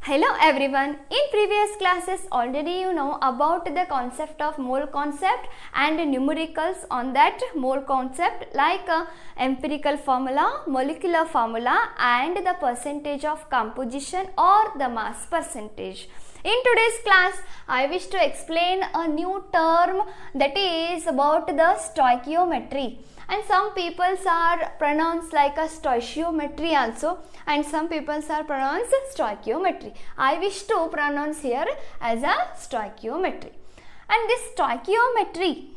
Hello everyone. In previous classes already you know about the concept of mole concept and numericals on that mole concept like empirical formula, molecular formula and the percentage of composition or the mass percentage. In today's class, I wish to explain a new term that is about the stoichiometry. And some people are pronounced like a stoichiometry also, and some people are pronounced stoichiometry. I wish to pronounce here as a stoichiometry. And this stoichiometry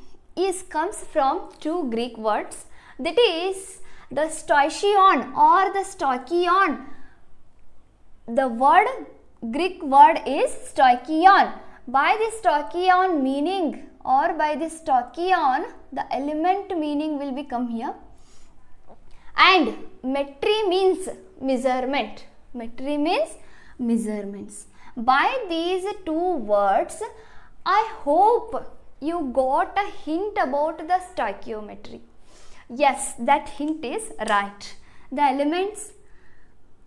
comes from two Greek words, that is the stoichion or the stoichion. The Greek word is stoichion. By this stoichion meaning or by this stoichion, the element meaning will become here. And metry means measurement. Metry means measurements. By these two words, I hope you got a hint about the stoichiometry. Yes, that hint is right. The elements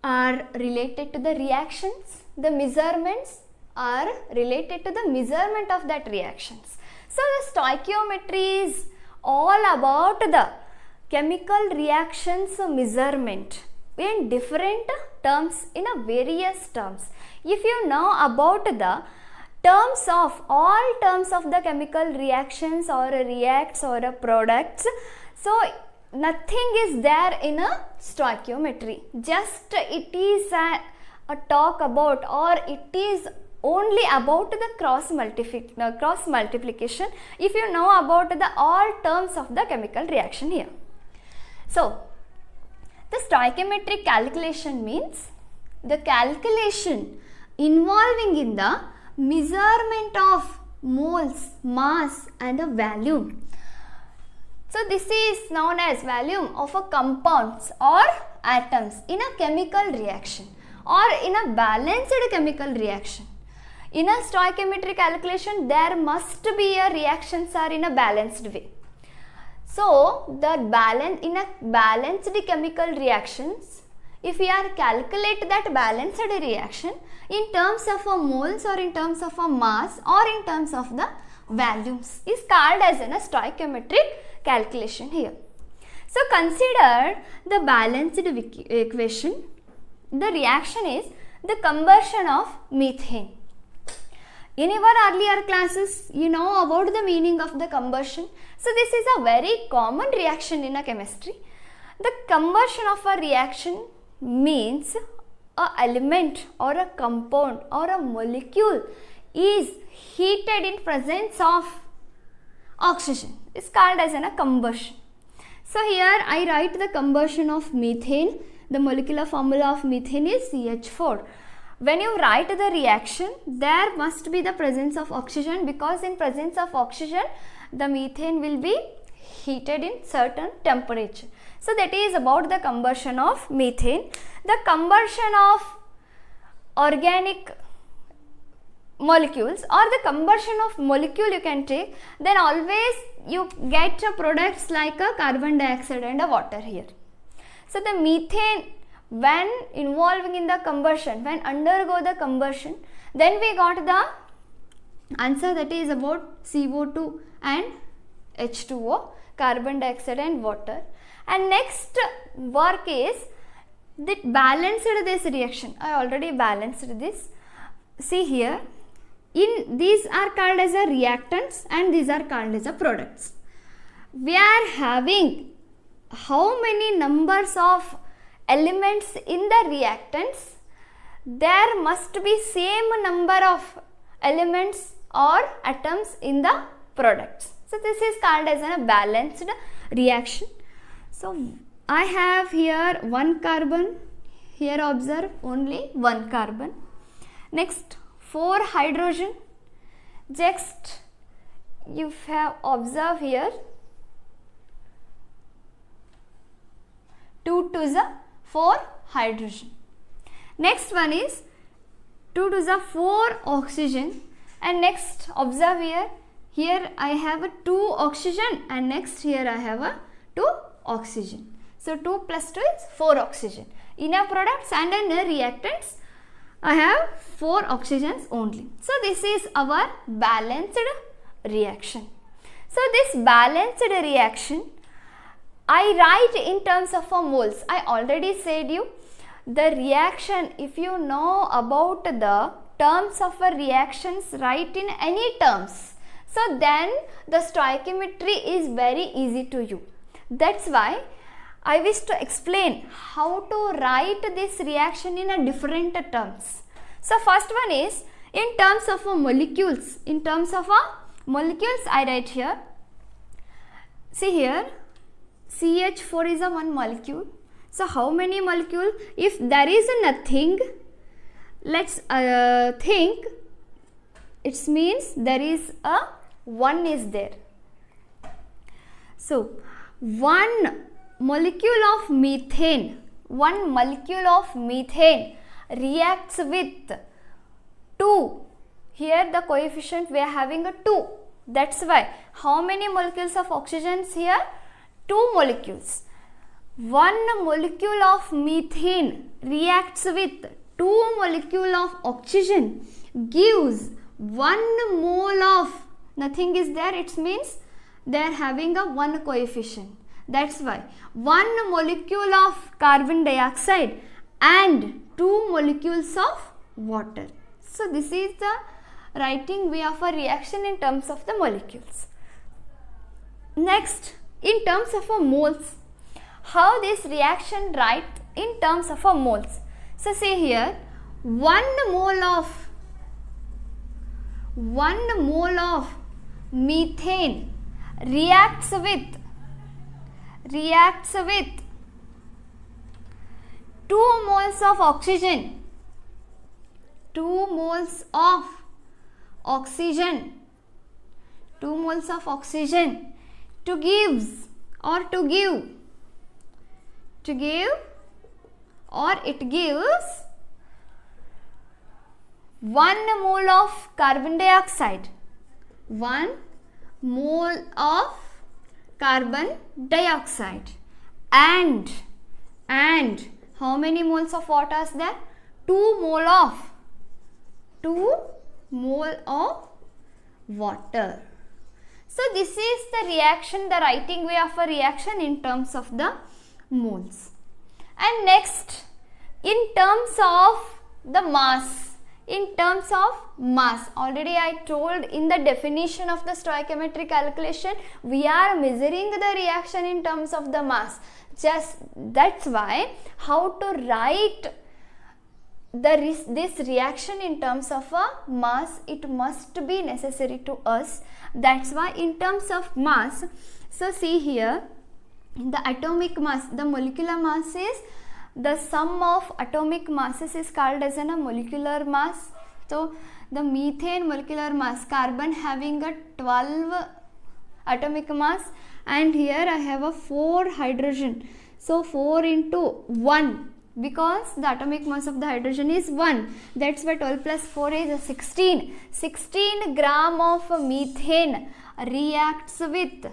are related to the reactions. The measurements are related to the measurement of that reactions. So the stoichiometry is all about the chemical reactions measurement in different terms, in a various terms. If you know about the terms of all terms of the chemical reactions or reacts or products, so nothing is there in a stoichiometry. Just it is a talk about, or it is only about the cross multiplication if you know about the all terms of the chemical reaction here. So the stoichiometric calculation means the calculation involving in the measurement of moles, mass and a volume. So this is known as volume of a compounds or atoms in a chemical reaction or in a balanced chemical reaction. In a stoichiometric calculation, there must be a reactions are in a balanced way. So the in a balanced chemical reactions, if we are calculate that balanced reaction in terms of a moles or in terms of a mass or in terms of the volumes, is called as a stoichiometric calculation here. So consider the balanced equation. The reaction is the combustion of methane. In our earlier classes, you know about the meaning of the combustion. So this is a very common reaction in a chemistry. The combustion of a reaction means a element or a compound or a molecule is heated in presence of oxygen. It's called as a combustion. So here I write the combustion of methane. The molecular formula of methane is CH4. When you write the reaction, there must be the presence of oxygen, because in presence of oxygen, the methane will be heated in certain temperature. So that is about the combustion of methane. The combustion of organic molecules or the combustion of molecule you can take, then always you get products like a carbon dioxide and a water here. So the methane, when involving in the combustion, when undergo the combustion, then we got the answer, that is about CO2 and H2O, carbon dioxide and water. And next work is that balanced this reaction. I already balanced this. See here, in these are called as a reactants and these are called as a products. We are having how many numbers of elements in the reactants? There must be same number of elements or atoms in the products. So this is called as a balanced reaction. So I have here one carbon. Here observe only one carbon. Next 4 hydrogen. Next you have observe here 2 to the 4 hydrogen. Next one is 2 to the 4 oxygen, and next observe here I have a 2 oxygen and next here I have a 2 oxygen. So 2 plus 2 is 4 oxygen. In a products and in a reactants, I have 4 oxygens only. So this is our balanced reaction. So this balanced reaction I write in terms of a moles. I already said you the reaction, if you know about the terms of a reactions, write in any terms. So then the stoichiometry is very easy to you. That's why I wish to explain how to write this reaction in a different terms. So first one is in terms of a molecules. In terms of a molecules I write here. See here, CH4 is a one molecule. So how many molecule? If there is nothing, let's think, it means there is a 1 is there. So one molecule of methane reacts with 2. Here the coefficient we are having a 2. That's why how many molecules of oxygens here? 2 molecules. 1 molecule of methane reacts with 2 molecule of oxygen, gives 1 mole of nothing is there. It means they are having a 1 coefficient. That's why 1 molecule of carbon dioxide and 2 molecules of water. So this is the writing way of a reaction in terms of the molecules. Next, in terms of a moles, how this reaction write in terms of a moles. So say here 1 mole of methane reacts with 2 moles of oxygen. 2 moles of oxygen to give or it gives 1 mole of carbon dioxide. 1 mole of carbon dioxide and how many moles of water is there? 2 mole of water. So this is the reaction, the writing way of a reaction in terms of the moles. And next, in terms of the mass. In terms of mass, already I told in the definition of the stoichiometric calculation, we are measuring the reaction in terms of the mass. Just that's why how to write this reaction in terms of a mass, it must be necessary to us. That's why in terms of mass, so see here, the atomic mass, the molecular mass is the sum of atomic masses is called as a molecular mass. So the methane molecular mass, carbon having a 12 atomic mass, and here I have a 4 hydrogen. So 4 into 1, because the atomic mass of the hydrogen is 1. That's why 12 plus 4 is 16. 16 gram of methane reacts with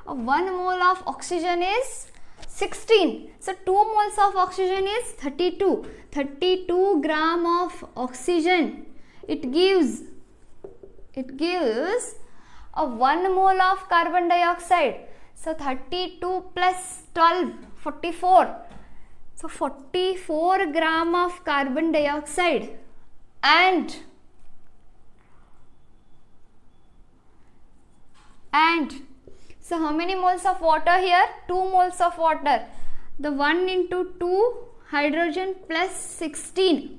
1 mole of oxygen is 16. So 2 moles of oxygen is 32. 32 gram of oxygen. It gives a 1 mole of carbon dioxide. So 32 plus 12, 44. So 44 gram of carbon dioxide and so how many moles of water here? 2 moles of water. The 1 into 2 hydrogen plus 16.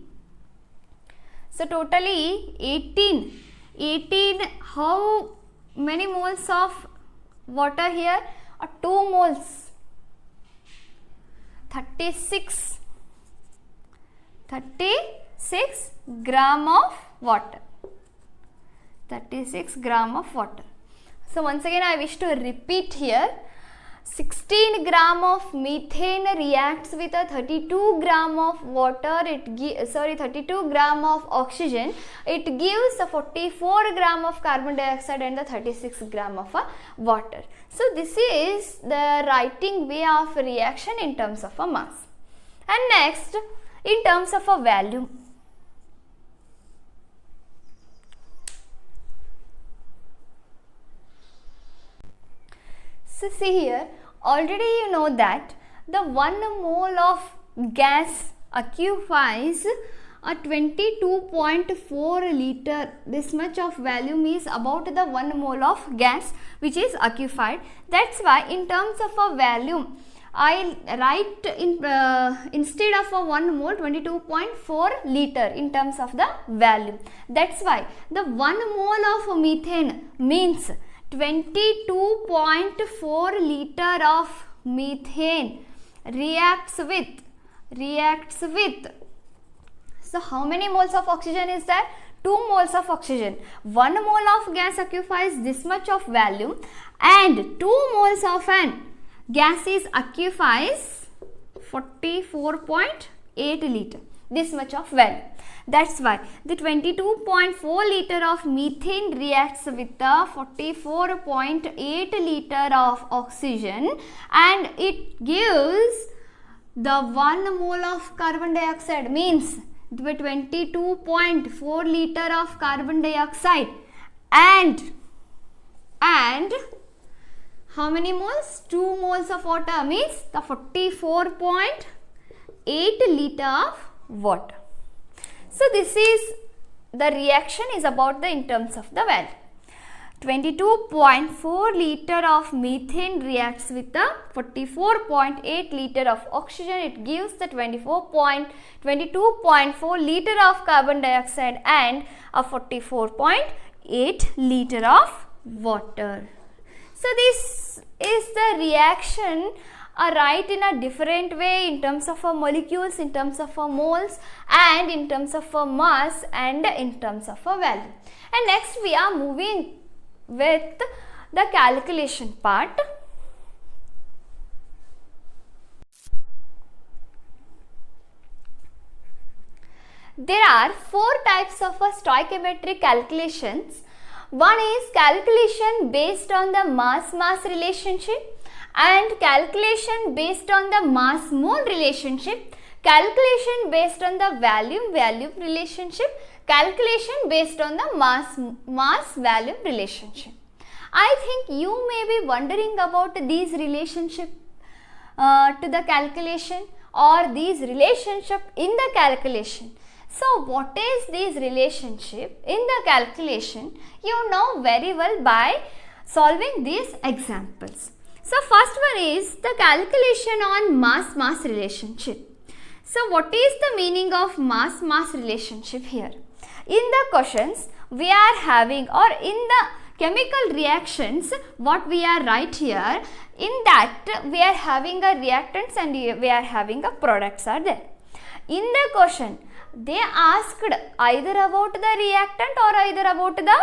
So totally 18. 18, how many moles of water here? 2 moles. 36 gram of water. 36 gram of water. So once again I wish to repeat here, 16 gram of methane reacts with a 32 gram of water, 32 gram of oxygen, it gives a 44 gram of carbon dioxide and the 36 gram of water. So this is the writing way of reaction in terms of a mass. And next, in terms of a value. So see here, already you know that the 1 mole of gas occupies a 22.4 liter. This much of volume is about the 1 mole of gas which is occupied. That's why in terms of a volume, I write instead of a 1 mole 22.4 liter in terms of the volume. That's why the 1 mole of methane means 22.4 liter of methane reacts with. So how many moles of oxygen is there? 2 moles of oxygen. 1 mole of gas occupies this much of volume and 2 moles of an gases occupies 44.8 liter. This much of volume. That's why the 22.4 liter of methane reacts with the 44.8 liter of oxygen and it gives the 1 mole of carbon dioxide, means the 22.4 liter of carbon dioxide and how many moles? 2 moles of water, means the 44.8 liter of water. So this is the reaction is about the in terms of the value. 22.4 liter of methane reacts with the 44.8 liter of oxygen. It gives the 22.4 liter of carbon dioxide and a 44.8 liter of water. So this is the reaction write in a different way in terms of molecules, in terms of moles and in terms of mass and in terms of value. And next we are moving with the calculation part. There are 4 types of stoichiometric calculations. One is calculation based on the mass-mass relationship and calculation based on the mass-mole relationship, calculation based on the volume-volume relationship, calculation based on the mass-volume relationship. I think you may be wondering about these relationship to the calculation or these relationship in the calculation. So what is this relationship in the calculation? You know very well by solving these examples. So first one is the calculation on mass-mass relationship. So what is the meaning of mass-mass relationship here? In the questions we are having, or in the chemical reactions what we are right here, in that we are having a reactants and we are having a products are there. In the question they asked either about the reactant or either about the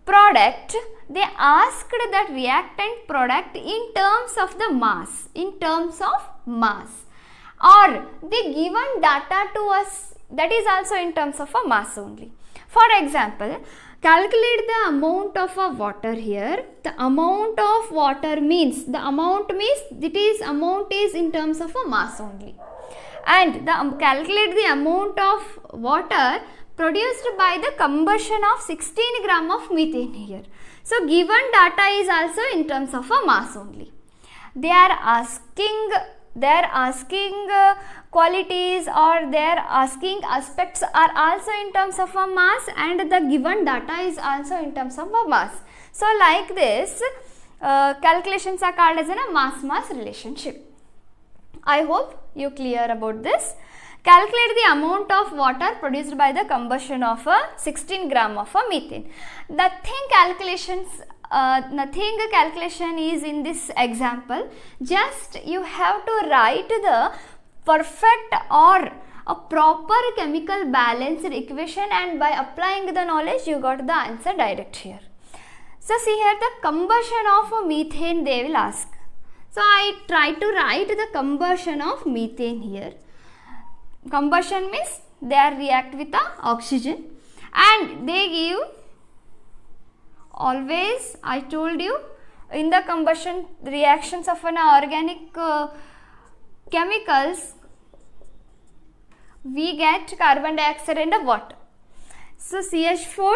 product. They asked that reactant product in terms of the mass, or they given data to us that is also in terms of a mass only. For example, calculate the amount of a water here. The amount of water means amount is in terms of a mass only, and calculate the amount of water produced by the combustion of 16 gram of methane here. So given data is also in terms of a mass only. They are asking qualities or they are asking aspects are also in terms of a mass, and the given data is also in terms of a mass. So like this calculations are called as a mass-mass relationship. I hope you clear about this. Calculate the amount of water produced by the combustion of 16 gram of methane. Nothing calculation is in this example. Just you have to write the perfect or a proper chemical balanced equation, and by applying the knowledge you got the answer direct here. So see here, the combustion of methane they will ask. So I try to write the combustion of methane here. Combustion means they are react with the oxygen, and they give, always I told you in the combustion reactions of an organic chemicals, we get carbon dioxide and the water. So CH4,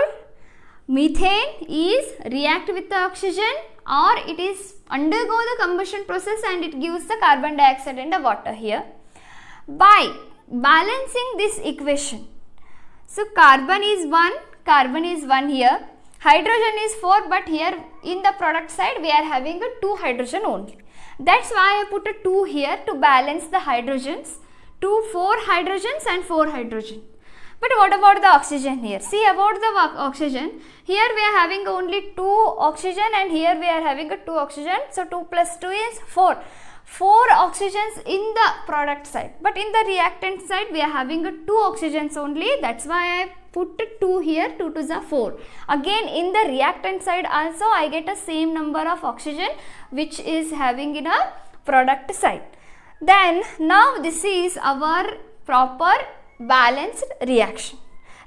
methane is react with the oxygen, or it is undergo the combustion process and it gives the carbon dioxide and the water here. By balancing this equation, so carbon is 1 here, hydrogen is 4, but here in the product side we are having a 2 hydrogen only. That's why I put a 2 here to balance the hydrogens, 4 hydrogens and 4 hydrogen. But what about the oxygen here? See about the oxygen, here we are having only 2 oxygen and here we are having a 2 oxygen, so 2 plus 2 is 4. 4 oxygens in the product side, but in the reactant side we are having a 2 oxygens only. That's why I put 2 here, 2 to the 4. Again in the reactant side also I get a same number of oxygen which is having in a product side. Then now this is our proper balanced reaction.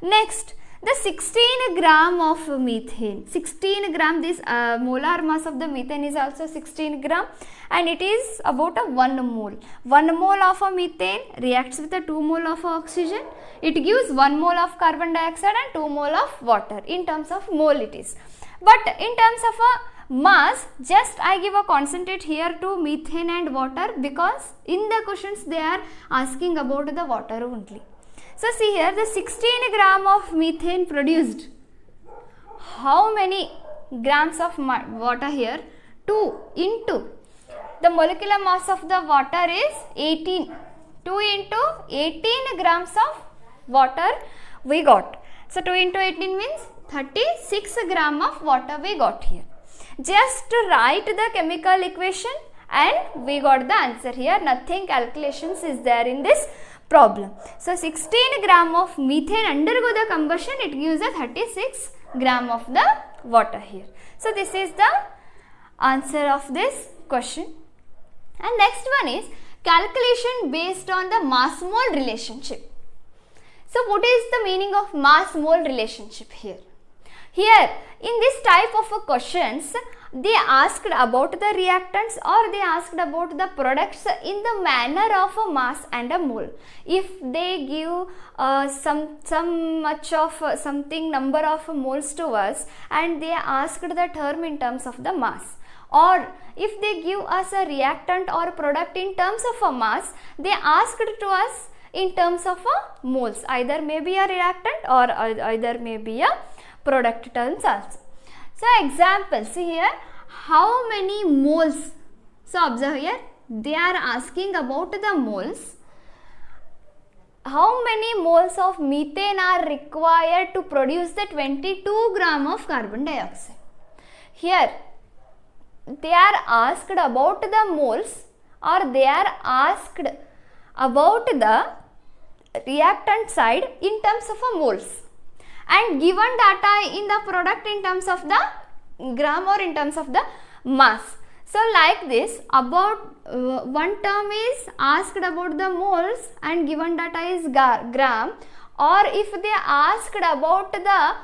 Next, the 16 gram of methane, 16 gram, this molar mass of the methane is also 16 gram and it is about a 1 mole. 1 mole of a methane reacts with a 2 mole of oxygen. It gives 1 mole of carbon dioxide and 2 mole of water. In terms of mole it is. But in terms of a mass, just I give a concentrate here to methane and water, because in the questions they are asking about the water only. So see here, the 16 gram of methane produced, how many grams of water here? 2 into the molecular mass of the water is 18. 2 into 18 grams of water we got. So 2 into 18 means 36 gram of water we got here. Just write the chemical equation and we got the answer here. Nothing calculations is there in this problem. So 16 gram of methane undergo the combustion, it gives a 36 gram of the water here. So this is the answer of this question. And next one is calculation based on the mass mole relationship. So what is the meaning of mass mole relationship here? Here in this type of questions, they asked about the reactants or they asked about the products in the manner of a mass and a mole. If they give some much of something number of moles to us and they asked the term in terms of the mass, or if they give us a reactant or product in terms of a mass, they asked to us in terms of a moles, either may be a reactant or either may be a product terms also. So example, see here, how many moles? So observe here, they are asking about the moles. How many moles of methane are required to produce the 22 gram of carbon dioxide? Here they are asked about the moles or they are asked about the reactant side in terms of a moles, and given data in the product in terms of the gram or in terms of the mass. So like this, about one term is asked about the moles and given data is gram, or if they asked about the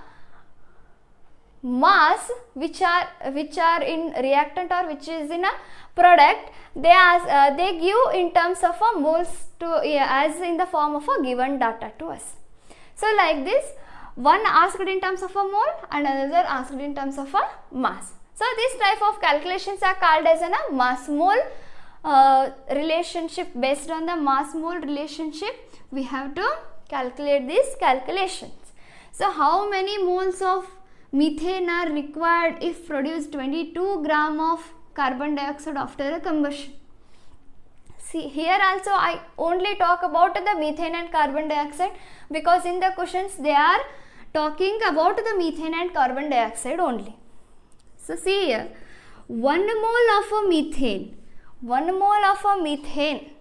mass which are in reactant or which is in a product, they give in terms of a moles to as in the form of a given data to us. So like this, one asked in terms of a mole and another asked in terms of a mass. So this type of calculations are called as a mass mole relationship. Based on the mass mole relationship, we have to calculate these calculations. So how many moles of methane are required if produced 22 gram of carbon dioxide after a combustion? See here also I only talk about the methane and carbon dioxide, because in the questions they are talking about the methane and carbon dioxide only. So see here, 1 mole of a methane, 1 mole of a methane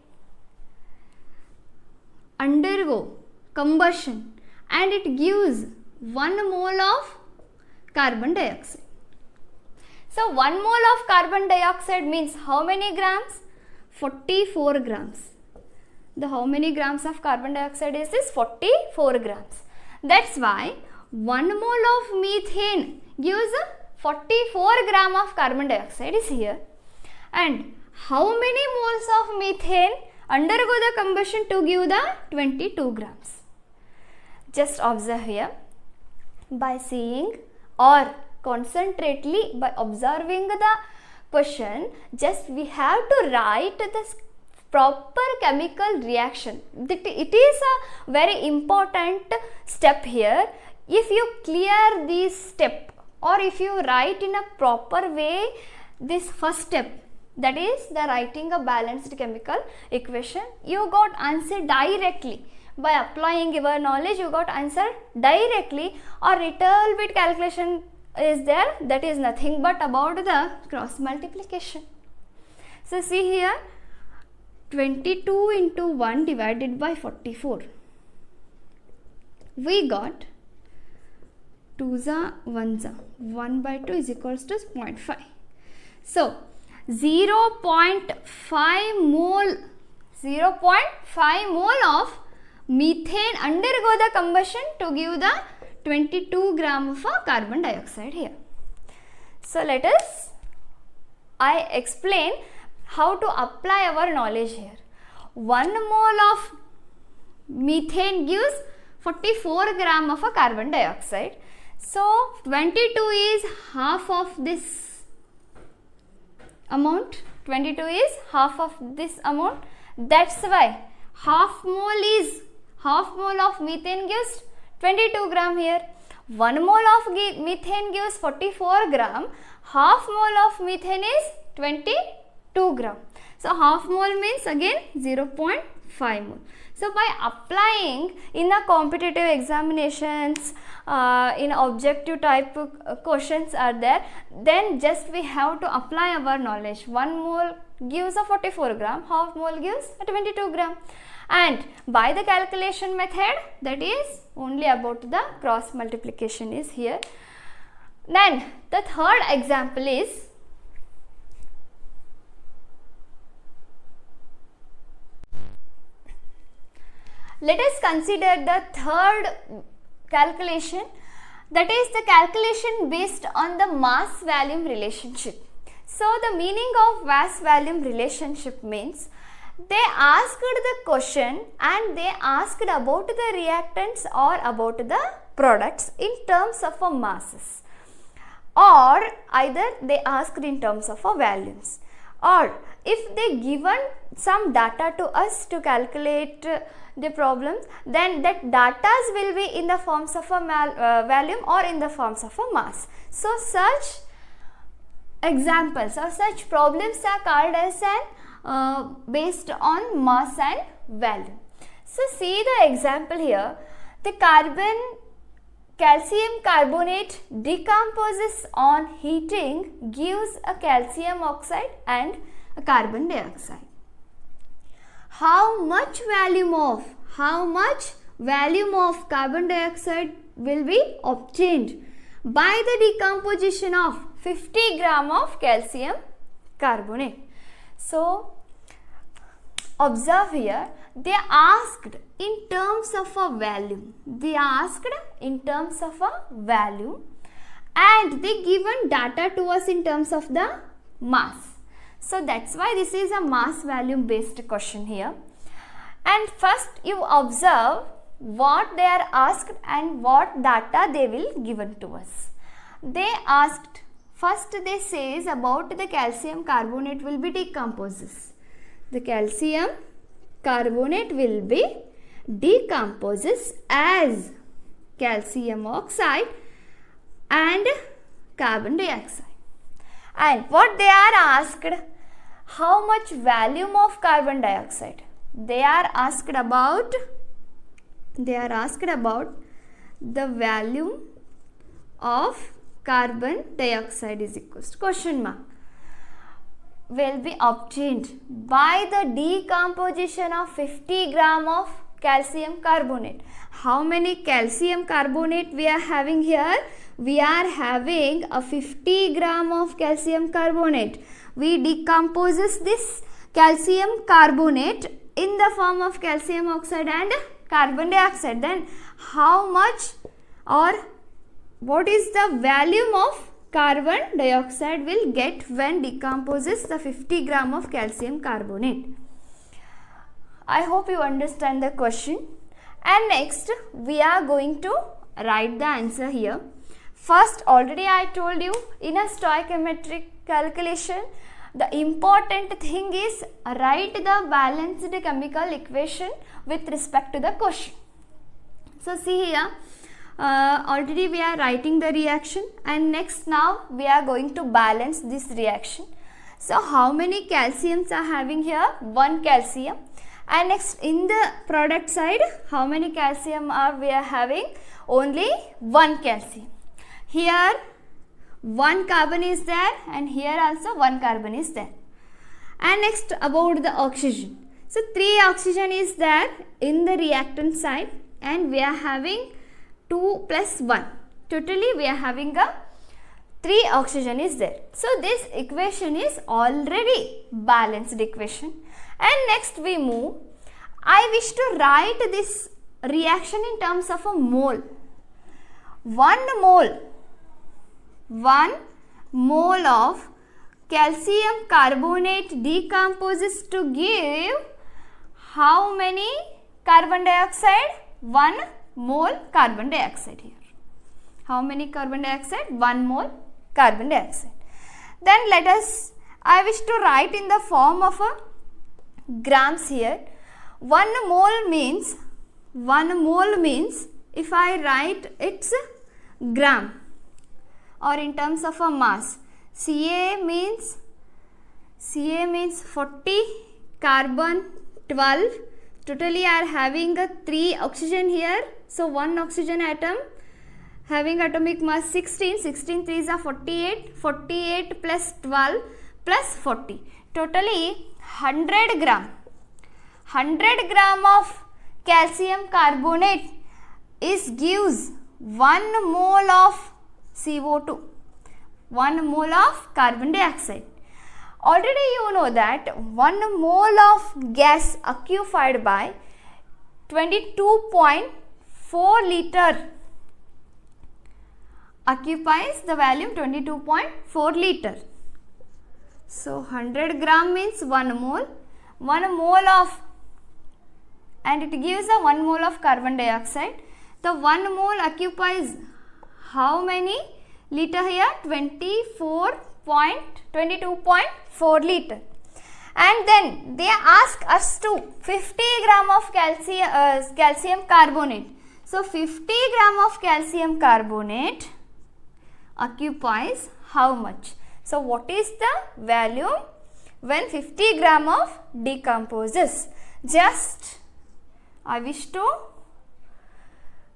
undergo combustion and it gives 1 mole of carbon dioxide. So 1 mole of carbon dioxide means how many grams? 44 grams. The how many grams of carbon dioxide is this? 44 grams. That's why 1 mole of methane gives 44 gram of carbon dioxide is here. And how many moles of methane undergo the combustion to give the 22 grams. Just observe here, by seeing or concentrately by observing the question, just we have to write the proper chemical reaction. It is a very important step here. If you clear this step, or if you write in a proper way this first step, that is the writing a balanced chemical equation, you got answer directly. By applying your knowledge, you got answer directly, or little bit calculation is there, that is nothing but about the cross multiplication. So see here, 22 into 1 divided by 44. We got 2 1 by 2 is equals to 0.5. So 0.5 mole of methane undergo the combustion to give the 22 gram of carbon dioxide here. So let us, I explain how to apply our knowledge here. 1 mole of methane gives 44 gram of carbon dioxide. So 22 is half of this amount. 22 is half of this amount. That's why half mole of methane gives 22 gram here. 1 mole of methane gives 44 gram. Half mole of methane is 22 gram. So half mole means again 0.5 mole. So by applying in a competitive examinations, in objective type questions are there, then just we have to apply our knowledge. 1 mole gives a 44 gram, half mole gives a 22 gram. And by the calculation method, that is only about the cross multiplication is here. Then the third example is, let us consider the third calculation, that is the calculation based on the mass volume relationship. So the meaning of mass volume relationship means, they asked the question and they asked about the reactants or about the products in terms of masses, or either they asked in terms of volumes, or if they given some data to us to calculate the problems, then that data will be in the forms of a volume or in the forms of a mass. So such examples or such problems are called as an based on mass and volume. So see the example here, the calcium carbonate decomposes on heating, gives a calcium oxide and a carbon dioxide. How much volume of carbon dioxide will be obtained by the decomposition of 50 gram of calcium carbonate? So observe here, they asked in terms of a value. They asked in terms of a value and they given data to us in terms of the mass. So that's why this is a mass volume based question here. And first you observe what they are asked and what data they will given to us. They asked, first they says about the calcium carbonate will be decomposes. The calcium carbonate will be decomposes as calcium oxide and carbon dioxide. And what they are asked, how much volume of carbon dioxide? They are asked about the volume of carbon dioxide is equals to question mark will be obtained by the decomposition of 50 gram of calcium carbonate. How many calcium carbonate we are having here? We are having a 50 gram of calcium carbonate. We decomposes this calcium carbonate in the form of calcium oxide and carbon dioxide. Then how much or what is the volume of carbon dioxide will get when decomposes the 50 gram of calcium carbonate? I hope you understand the question. And next we are going to write the answer here. First, already I told you, in a stoichiometric calculation, the important thing is write the balanced chemical equation with respect to the question. So see here, already we are writing the reaction, and next now we are going to balance this reaction. So how many calciums are having here? 1 calcium. And next, in the product side, how many calcium are we are having? Only 1 calcium. Here 1 carbon is there, and here also 1 carbon is there. And next, about the oxygen. So 3 oxygen is there in the reactant side, and we are having 2 plus 1. Totally we are having a 3 oxygen is there. So this equation is already balanced equation. And next we move. I wish to write this reaction in terms of a mole. 1 mole of calcium carbonate decomposes to give how many carbon dioxide? 1 mole carbon dioxide here. How many carbon dioxide? 1 mole carbon dioxide. Then I wish to write in the form of a grams here. 1 mole means, if I write its gram, or in terms of a mass, Ca means 40, carbon 12, totally are having a 3 oxygen here. So 1 oxygen atom having atomic mass 16, 16 3s are 48, 48 plus 12 plus 40, totally 100 gram. 100 gram of calcium carbonate gives 1 mole of CO2, 1 mole of carbon dioxide. Already you know that 1 mole of gas occupied by 22.4 liter occupies the volume 22.4 liter. So 100 gram means 1 mole. 1 mole of, and it gives a 1 mole of carbon dioxide. The 1 mole occupies how many liter here? 22.4 liter. And then they ask us to 50 gram of calcium carbonate. So 50 gram of calcium carbonate occupies how much? So what is the value when 50 gram of decomposes? Just I wish to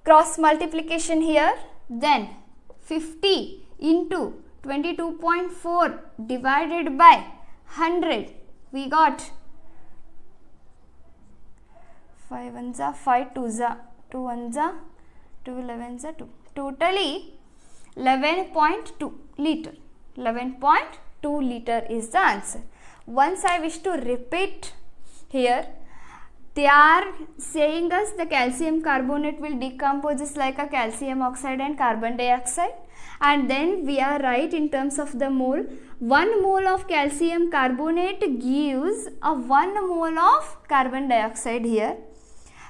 cross multiplication here. Then 50 into 22.4 divided by 100, we got 5 ones are 5 2s are 2 ones are 2 11s are 2, totally 11.2 liter. 11.2 liter is the answer. Once I wish to repeat here, they are saying us the calcium carbonate will decompose like a calcium oxide and carbon dioxide, and then we are right in terms of the mole. 1 mole of calcium carbonate gives a 1 mole of carbon dioxide here.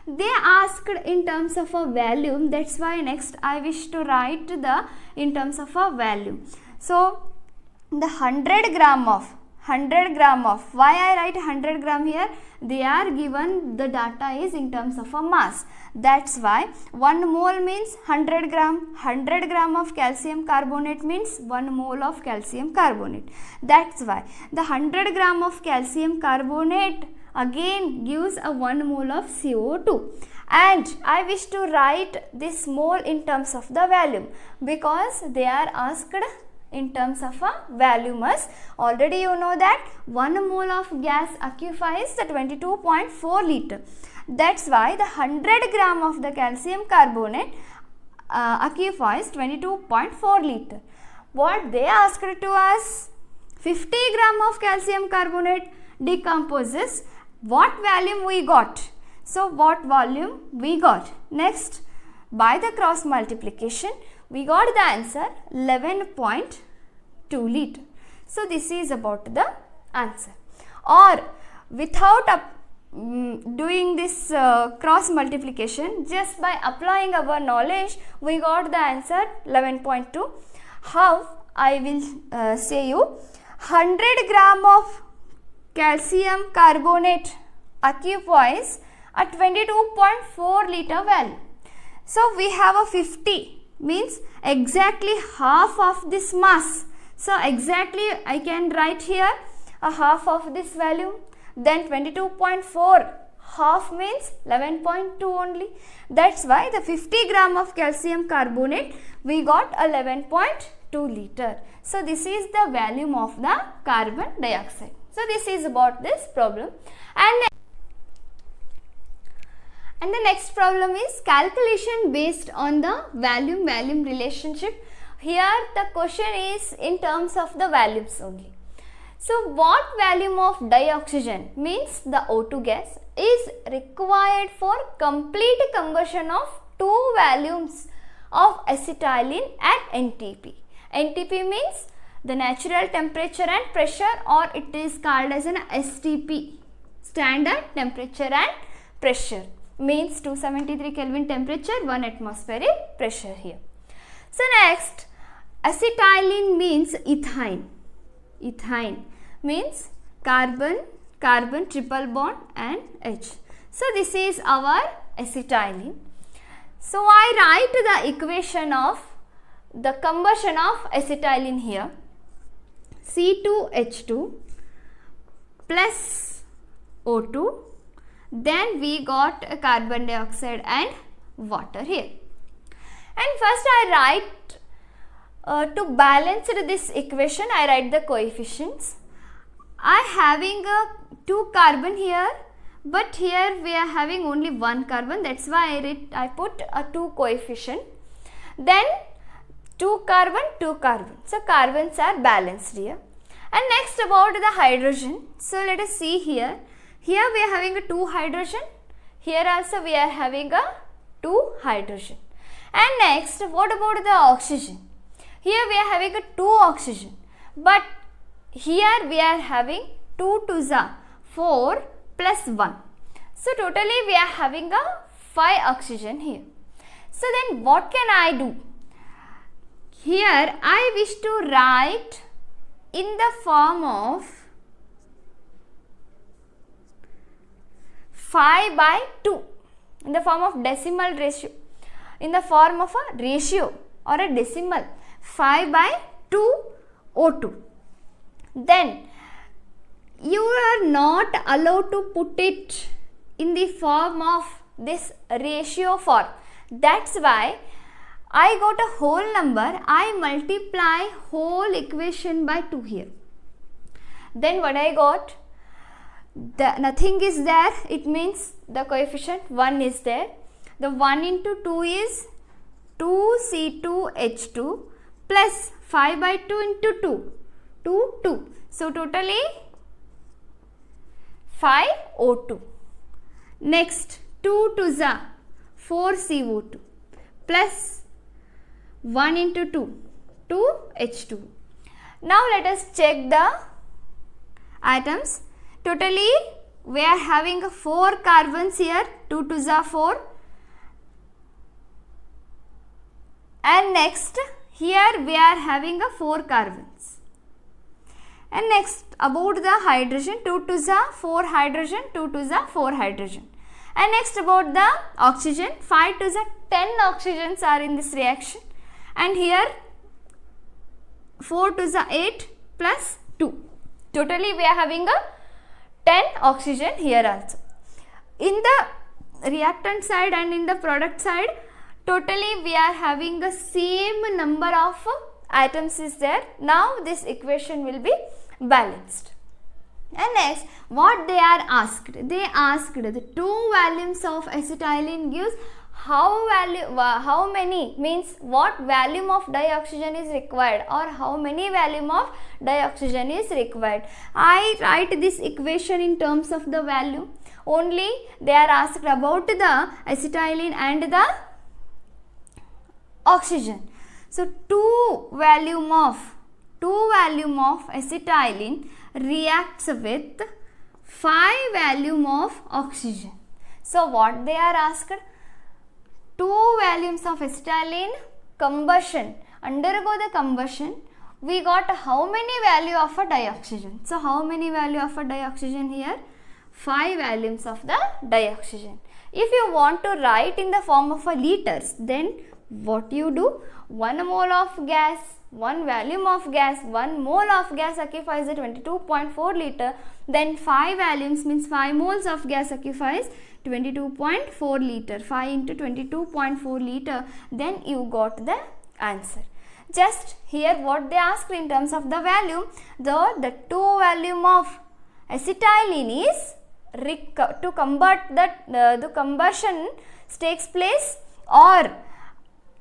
They asked in terms of a volume, that's why next I wish to write the in terms of a volume. So the 100 gram of, why I write 100 gram here? They are given the data is in terms of a mass. That's why 1 mole means 100 gram. 100 gram of calcium carbonate means 1 mole of calcium carbonate. That's why the 100 gram of calcium carbonate again gives a 1 mole of CO2. And I wish to write this mole in terms of the volume, because they are asked in terms of a volume. Already you know that 1 mole of gas occupies the 22.4 liter. That's why the 100 gram of the calcium carbonate occupies 22.4 liter. What they asked to us? 50 gram of calcium carbonate decomposes. What volume we got? So what volume we got? Next, by the cross multiplication, we got the answer 11.2 liter. So this is about the answer. Or without doing this cross multiplication, just by applying our knowledge, we got the answer 11.2. How? I will say you. 100 gram of calcium carbonate occupies a 22.4 liter value. So we have a 50, means exactly half of this mass. So exactly I can write here a half of this value. Then 22.4, half means 11.2 only. That's why the 50 gram of calcium carbonate we got 11.2 liter. So this is the volume of the carbon dioxide. So this is about this problem. And the next problem is calculation based on the volume relationship. Here the question is in terms of the volumes only. So what volume of dioxygen, means the O2 gas, is required for complete combustion of 2 volumes of acetylene at NTP? NTP means the natural temperature and pressure, or it is called as an STP, standard temperature and pressure, means 273 Kelvin temperature, 1 atmospheric pressure here. So next, acetylene means ethine. Ethine means carbon, carbon triple bond and H. So this is our acetylene. So I write the equation of the combustion of acetylene here. C2H2 plus O2. Then we got a carbon dioxide and water here. And first I write to balance this equation, I write the coefficients. I having a 2 carbon here, but here we are having only 1 carbon. That's why I put a 2 coefficient. Then 2 carbon, 2 carbon. So carbons are balanced here. And next about the hydrogen. So let us see here. Here we are having a 2 hydrogen. Here also we are having a 2 hydrogen. And next, what about the oxygen? Here we are having a 2 oxygen. But here we are having 2 to the 4 plus 1. So totally we are having a 5 oxygen here. So then what can I do? Here I wish to write in the form of 5 by 2, in the form of decimal ratio, in the form of a ratio or a decimal, 5 by 2 O2. Then you are not allowed to put it in the form of this ratio form. That's why I got a whole number, I multiply whole equation by 2 here. Then what I got? Nothing is there, it means the coefficient 1 is there. The 1 into 2 is 2C2H2 plus 5 by 2 into 2. So totally 5O2. Next 2 to the 4CO2 plus 1 into 2H2. Now let us check the atoms. Totally we are having 4 carbons here, 2 to the 4. And next here we are having 4 carbons. And next about the hydrogen, 2 to the 4 hydrogen, 2 to the 4 hydrogen. And next about the oxygen, 5 to the 10 oxygens are in this reaction. And here 4 to the 8 plus 2. Totally we are having a 10 oxygen here also. In the reactant side and in the product side, totally we are having the same number of atoms is there. Now this equation will be balanced. And next, what they are asked? They asked the 2 volumes of acetylene gives how many, means what volume of dioxygen is required, or how many volume of dioxygen is required. I write this equation in terms of the volume. Only they are asked about the acetylene and the oxygen. So 2 volume of acetylene reacts with 5 volume of oxygen. So what they are asked? 2 volumes of acetylene combustion, undergo the combustion, we got how many value of a dioxygen? So how many value of a dioxygen here? 5 volumes of the dioxygen. If you want to write in the form of a liters, then what you do? 1 mole of gas, 1 volume of gas, 1 mole of gas occupies a 22.4 liter. Then 5 volumes means 5 moles of gas occupies 22.4 liter. 5 into 22.4 liter. Then you got the answer. Just here what they asked in terms of the value, the 2 volume of acetylene is to convert the combustion takes place, or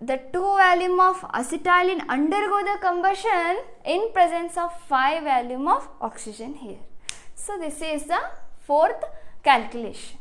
the 2 volume of acetylene undergo the combustion in presence of 5 volume of oxygen here. So this is the fourth calculation.